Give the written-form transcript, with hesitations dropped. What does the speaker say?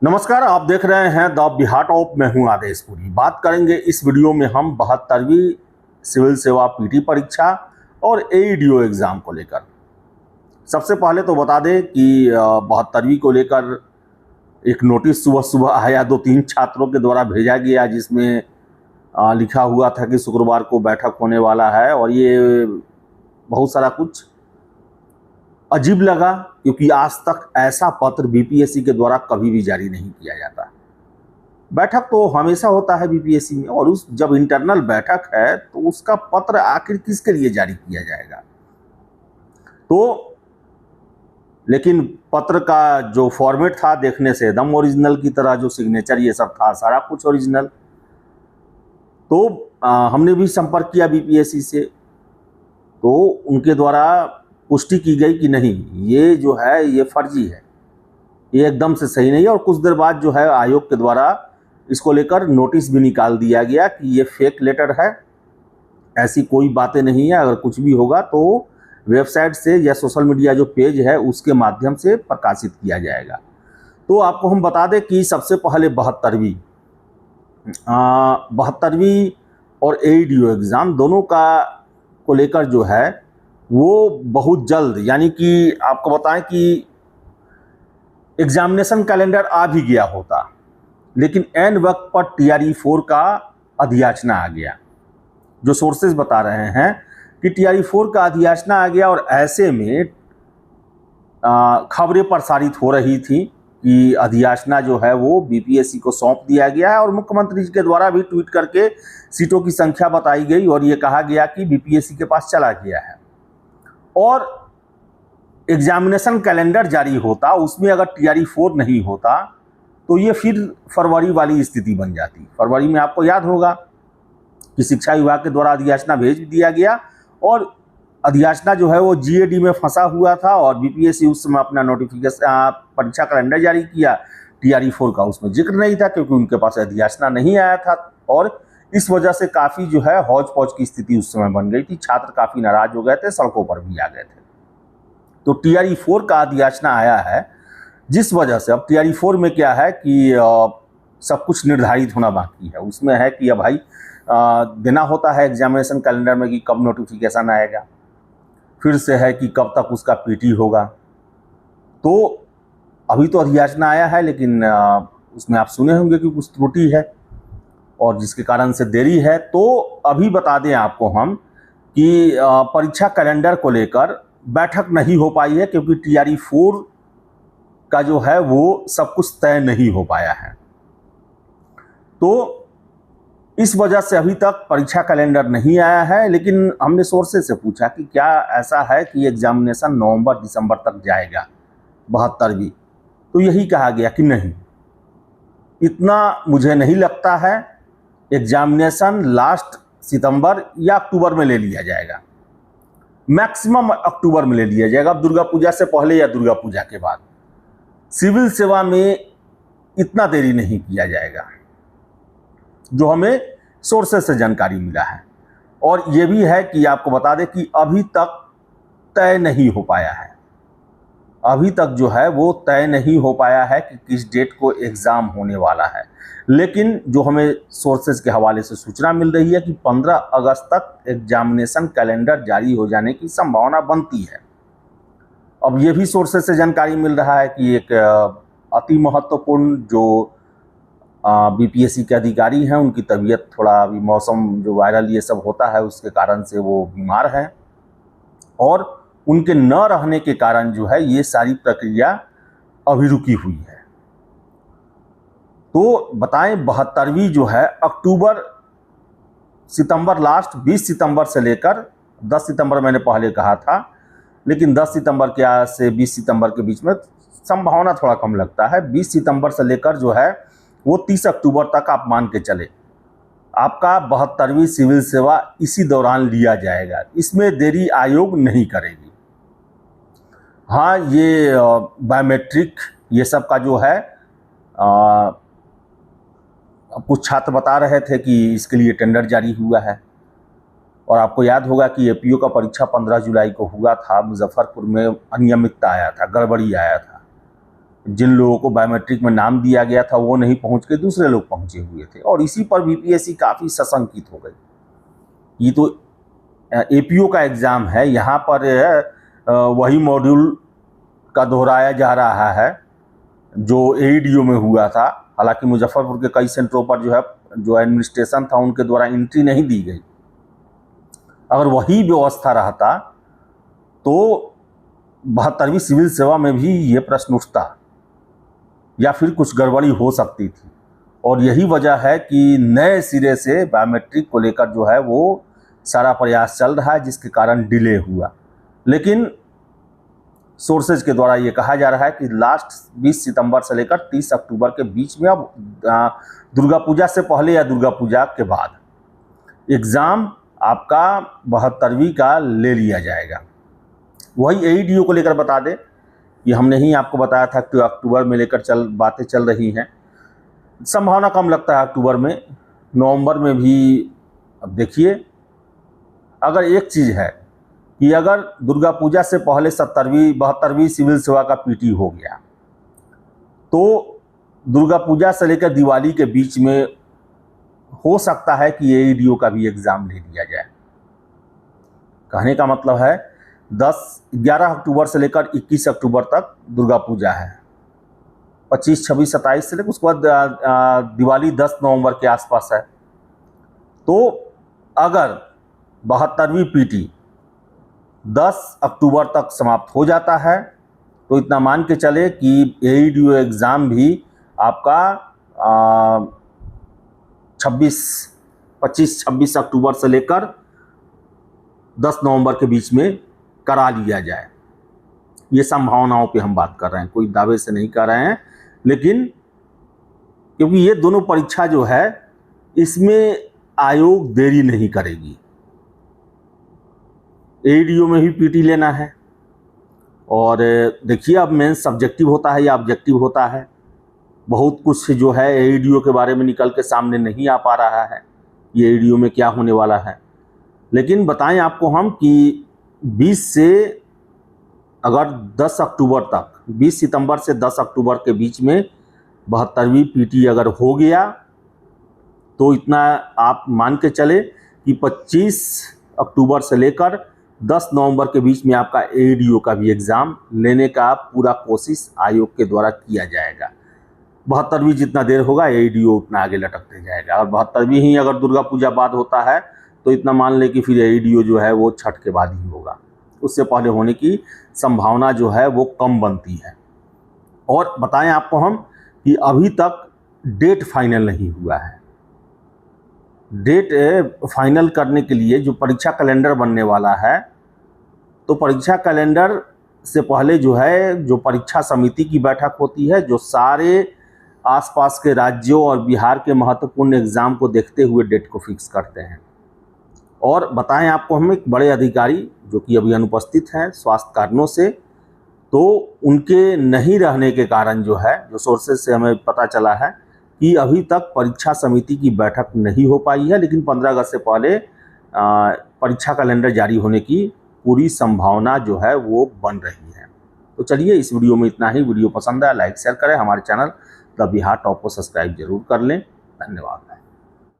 नमस्कार, आप देख रहे हैं द बिहार टॉप। मैं हूं आदेशपुरी। बात करेंगे इस वीडियो में हम 72वीं सिविल सेवा पीटी परीक्षा और एईडीओ एग्ज़ाम को लेकर। सबसे पहले तो बता दें कि 72वीं को लेकर एक नोटिस सुबह सुबह आया, 2-3 छात्रों के द्वारा भेजा गया, जिसमें लिखा हुआ था कि शुक्रवार को बैठक होने वाला है। और ये बहुत सारा कुछ अजीब लगा, क्योंकि आज तक ऐसा पत्र बीपीएससी के द्वारा कभी भी जारी नहीं किया जाता। बैठक तो हमेशा होता है बीपीएससी में, और उस जब इंटरनल बैठक है तो उसका पत्र आखिर किसके लिए जारी किया जाएगा। तो लेकिन पत्र का जो फॉर्मेट था देखने से एकदम ओरिजिनल की तरह, जो सिग्नेचर ये सब था सारा कुछ ओरिजिनल। तो हमने भी संपर्क किया बीपीएससी से, तो उनके द्वारा पुष्टि की गई कि नहीं, ये जो है ये फर्जी है, ये एकदम से सही नहीं है। और कुछ देर बाद जो है आयोग के द्वारा इसको लेकर नोटिस भी निकाल दिया गया कि ये फेक लेटर है, ऐसी कोई बातें नहीं है। अगर कुछ भी होगा तो वेबसाइट से या सोशल मीडिया जो पेज है उसके माध्यम से प्रकाशित किया जाएगा। तो आपको हम बता दें कि सबसे पहले 72वीं और एईडीओ एग्ज़ाम दोनों का को लेकर जो है वो बहुत जल्द, यानी कि आपको बताएं कि एग्जामिनेशन कैलेंडर आ भी गया होता, लेकिन एन वक्त पर TRE-4 का अधियाचना आ गया। जो सोर्सेज बता रहे हैं कि TRE-4 का अधियाचना आ गया, और ऐसे में खबरें प्रसारित हो रही थी कि अधियाचना जो है वो बीपीएससी को सौंप दिया गया है। और मुख्यमंत्री जी के द्वारा भी ट्वीट करके सीटों की संख्या बताई गई, और ये कहा गया कि बीपीएससी के पास चला गया है। और एग्जामिनेशन कैलेंडर जारी होता, उसमें अगर TRE-4 नहीं होता तो ये फिर फरवरी वाली स्थिति बन जाती। फरवरी में आपको याद होगा कि शिक्षा विभाग के द्वारा अधियाचना भेज दिया गया, और अधियाचना जो है वो GAD में फंसा हुआ था, और बीपीएससी उस समय अपना नोटिफिकेशन परीक्षा कैलेंडर जारी किया। TRE-4 का उसमें जिक्र नहीं था, क्योंकि उनके पास अधियाचना नहीं आया था, और इस वजह से काफ़ी जो है हौच पौच की स्थिति उस समय बन गई थी। छात्र काफ़ी नाराज हो गए थे, सड़कों पर भी आ गए थे। तो TRE-4 का अधियाचना आया है, जिस वजह से अब TRE-4 में क्या है कि सब कुछ निर्धारित होना बाकी है। उसमें है कि अब भाई देना होता है एग्जामिनेशन कैलेंडर में कि कब नोटिफिकेशन आएगा, फिर से है कि कब तक उसका पीटी होगा। तो अभी तो अधियाचना आया है, लेकिन उसमें आप सुने होंगे कि कुछ त्रुटि है, और जिसके कारण से देरी है। तो अभी बता दें आपको हम कि परीक्षा कैलेंडर को लेकर बैठक नहीं हो पाई है, क्योंकि TRE-4 का जो है वो सब कुछ तय नहीं हो पाया है। तो इस वजह से अभी तक परीक्षा कैलेंडर नहीं आया है। लेकिन हमने सोर्सेज से पूछा कि क्या ऐसा है कि एग्जामिनेशन नवंबर-दिसंबर तक जाएगा 72वीं, तो यही कहा गया कि नहीं, इतना मुझे नहीं लगता है। एग्जामिनेशन लास्ट सितंबर या अक्टूबर में ले लिया जाएगा, मैक्सिमम अक्टूबर में ले लिया जाएगा। अब दुर्गा पूजा से पहले या दुर्गा पूजा के बाद सिविल सेवा में इतना देरी नहीं किया जाएगा, जो हमें सोर्सेस से जानकारी मिला है। और ये भी है कि आपको बता दें कि अभी तक तय नहीं हो पाया है, अभी तक जो है वो तय नहीं हो पाया है कि किस डेट को एग्ज़ाम होने वाला है। लेकिन जो हमें सोर्सेज के हवाले से सूचना मिल रही है कि 15 अगस्त तक एग्जामिनेशन कैलेंडर जारी हो जाने की संभावना बनती है। अब ये भी सोर्सेज से जानकारी मिल रहा है कि एक अति महत्वपूर्ण जो बीपीएससी के अधिकारी हैं, उनकी तबीयत थोड़ा, अभी मौसम जो वायरल ये सब होता है उसके कारण से वो बीमार हैं, और उनके न रहने के कारण जो है ये सारी प्रक्रिया अभी रुकी हुई है। तो बताएं 72वीं जो है अक्टूबर सितंबर लास्ट 20 सितंबर से लेकर 10 सितंबर मैंने पहले कहा था, लेकिन 10 सितंबर के से 20 सितंबर के बीच में संभावना थोड़ा कम लगता है। 20 सितंबर से लेकर जो है वो 30 अक्टूबर तक आप मान के चले, आपका 72वीं सिविल सेवा इसी दौरान लिया जाएगा। इसमें देरी आयोग नहीं करेगी। हाँ, ये बायोमेट्रिक ये सब का जो है कुछ छात्र बता रहे थे कि इसके लिए टेंडर जारी हुआ है। और आपको याद होगा कि एपीओ का परीक्षा 15 जुलाई को हुआ था, मुजफ्फरपुर में अनियमितता आया था, गड़बड़ी आया था। जिन लोगों को बायोमेट्रिक में नाम दिया गया था वो नहीं पहुंच के दूसरे लोग पहुंचे हुए थे, और इसी पर बीपीएससी काफ़ी सशंकित हो गई। ये तो एपीओ का एग्ज़ाम है, यहाँ पर वही मॉड्यूल का दोहराया जा रहा है जो एईडीओ में हुआ था। हालांकि मुजफ्फरपुर के कई सेंटरों पर जो एडमिनिस्ट्रेशन था उनके द्वारा एंट्री नहीं दी गई। अगर वही व्यवस्था रहता तो 72वीं सिविल सेवा में भी ये प्रश्न उठता या फिर कुछ गड़बड़ी हो सकती थी, और यही वजह है कि नए सिरे से बायोमेट्रिक को लेकर जो है वो सारा प्रयास चल रहा है, जिसके कारण डिले हुआ। लेकिन सोर्सेज के द्वारा ये कहा जा रहा है कि लास्ट 20 सितंबर से लेकर 30 अक्टूबर के बीच में, अब दुर्गा पूजा से पहले या दुर्गा पूजा के बाद एग्ज़ाम आपका 72वीं का ले लिया जाएगा। वही एईडीओ को लेकर बता दें, ये हमने ही आपको बताया था कि अक्टूबर में लेकर बातें चल रही हैं। संभावना कम लगता है अक्टूबर में, नवंबर में भी। अब देखिए, अगर एक चीज़ है कि अगर दुर्गा पूजा से पहले 72वीं सिविल सेवा का पीटी हो गया तो दुर्गा पूजा से लेकर दिवाली के बीच में हो सकता है कि एईडीओ का भी एग्ज़ाम ले लिया जाए। कहने का मतलब है 11 अक्टूबर से लेकर 21 अक्टूबर तक दुर्गा पूजा है, 25, 26, 27 से लेकर उसके बाद दिवाली 10 नवंबर के आसपास है। तो अगर 72वीं पीटी 10 अक्टूबर तक समाप्त हो जाता है तो इतना मान के चले कि एईडीओ एग्ज़ाम भी आपका 25-26 अक्टूबर से लेकर 10 नवंबर के बीच में करा लिया जाए। ये संभावनाओं पे हम बात कर रहे हैं, कोई दावे से नहीं कर रहे हैं, लेकिन क्योंकि ये दोनों परीक्षा जो है इसमें आयोग देरी नहीं करेगी। एईडीओ में भी पीटी लेना है, और देखिए अब मेंस सब्जेक्टिव होता है या ऑब्जेक्टिव होता है, बहुत कुछ जो है एईडीओ के बारे में निकल के सामने नहीं आ पा रहा है ये एईडीओ में क्या होने वाला है। लेकिन बताएं आपको हम कि 20 से अगर 10 अक्टूबर तक, 20 सितंबर से 10 अक्टूबर के बीच में 72वीं पीटी अगर हो गया तो इतना आप मान के चले कि 25 अक्टूबर से लेकर 10 नवंबर के बीच में आपका एईडीओ का भी एग्ज़ाम लेने का पूरा कोशिश आयोग के द्वारा किया जाएगा। 72वीं जितना देर होगा एईडीओ उतना आगे लटकते जाएगा, और 72वीं ही अगर दुर्गा पूजा बाद होता है तो इतना मान ले कि फिर एईडीओ जो है वो छठ के बाद ही होगा, उससे पहले होने की संभावना जो है वो कम बनती है। और बताएं आपको हम कि अभी तक डेट फाइनल नहीं हुआ है। डेट फाइनल करने के लिए जो परीक्षा कैलेंडर बनने वाला है, तो परीक्षा कैलेंडर से पहले जो है जो परीक्षा समिति की बैठक होती है, जो सारे आसपास के राज्यों और बिहार के महत्वपूर्ण एग्ज़ाम को देखते हुए डेट को फिक्स करते हैं। और बताएं आपको हम एक बड़े अधिकारी जो कि अभी अनुपस्थित हैं स्वास्थ्य कारणों से, तो उनके नहीं रहने के कारण जो है, जो सोर्सेज से हमें पता चला है कि अभी तक परीक्षा समिति की बैठक नहीं हो पाई है, लेकिन 15 अगस्त से पहले परीक्षा कैलेंडर जारी होने की पूरी संभावना जो है वो बन रही है। तो चलिए, इस वीडियो में इतना ही। वीडियो पसंद आया लाइक शेयर करें, हमारे चैनल द बिहार टॉप को सब्सक्राइब जरूर कर लें। धन्यवाद।